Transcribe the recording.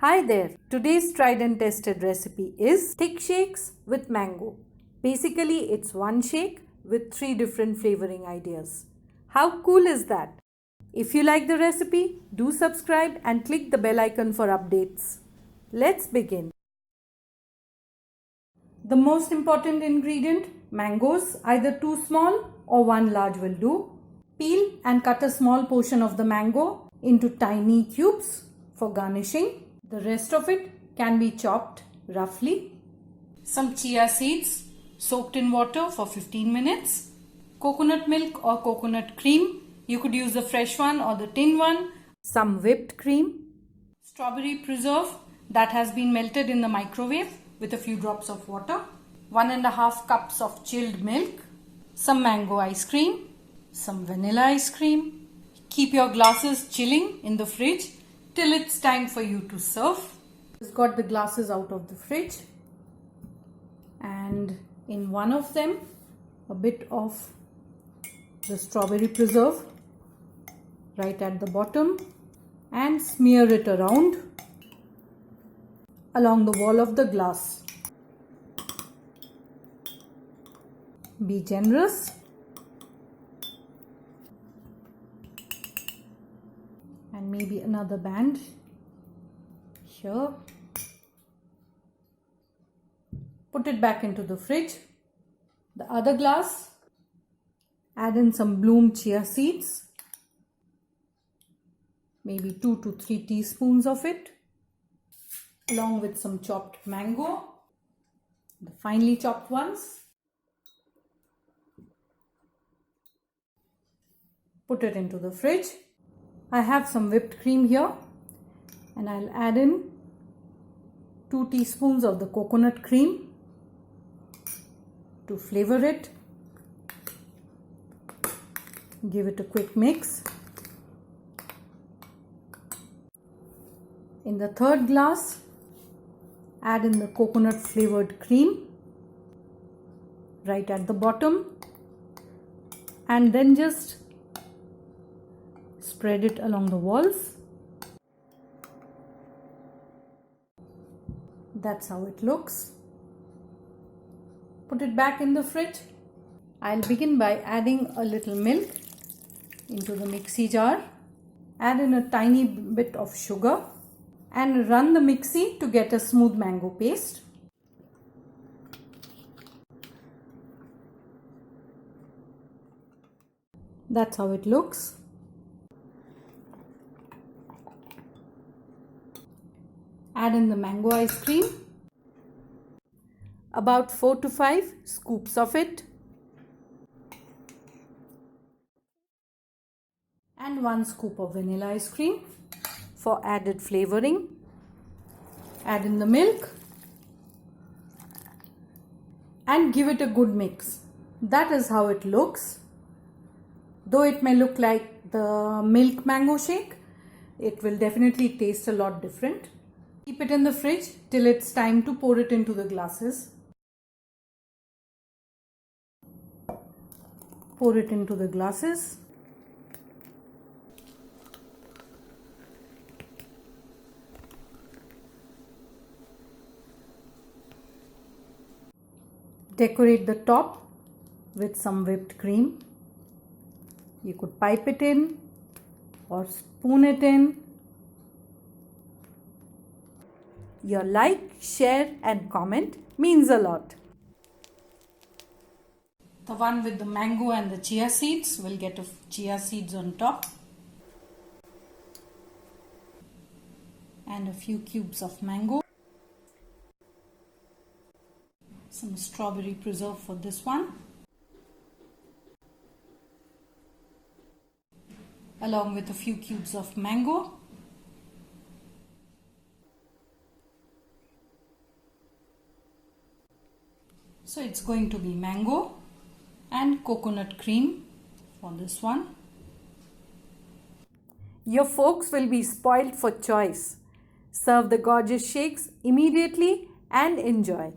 Hi there. Today's tried and tested recipe is thick shakes with mango. Basically, it's one shake with 3 different flavoring ideas. How cool is that? If you like the recipe, do subscribe and click the bell icon for updates. Let's begin. The most important ingredient, mangoes, either 2 small or 1 large will do. Peel and cut a small portion of the mango into tiny cubes for garnishing. The rest of it can be chopped roughly. Some chia seeds soaked in water for 15 minutes. Coconut milk or coconut cream. You could use the fresh one or the tin one. Some whipped cream. Strawberry preserve that has been melted in the microwave with a few drops of water. 1.5 cups of chilled milk. Some mango ice cream. Some vanilla ice cream. Keep your glasses chilling in the fridge till it's time for you to serve. Just got the glasses out of the fridge, and in one of them a bit of the strawberry preserve right at the bottom, and smear it around along the wall of the glass. Be generous. And maybe another band here. Put it back into the fridge. The other glass, add in some bloom chia seeds, maybe 2 to 3 teaspoons of it, along with some chopped mango, the finely chopped ones. Put it into the fridge. I have some whipped cream here, and I'll add in 2 teaspoons of the coconut cream to flavor it. Give it a quick mix. In the third glass, add in the coconut flavored cream right at the bottom, and then just spread it along the walls. That's how it looks. Put it back in the fridge. I'll begin by adding a little milk into the mixie jar. Add in a tiny bit of sugar and run the mixie to get a smooth mango paste. That's how it looks. Add in the mango ice cream, about 4 to 5 scoops of it, and 1 scoop of vanilla ice cream for added flavoring. Add in the milk and give it a good mix. That is how it looks. Though it may look like the milk mango shake, it will definitely taste a lot different. Keep it in the fridge till it's time to pour it into the glasses. Pour it into the glasses. Decorate the top with some whipped cream. You could pipe it in or spoon it in. Your like, share and comment means a lot. The one with the mango and the chia seeds will get a chia seeds on top. And a few cubes of mango. Some strawberry preserve for this one. Along with a few cubes of mango. So it's going to be mango and coconut cream for this one. Your folks will be spoiled for choice. Serve the gorgeous shakes immediately and enjoy.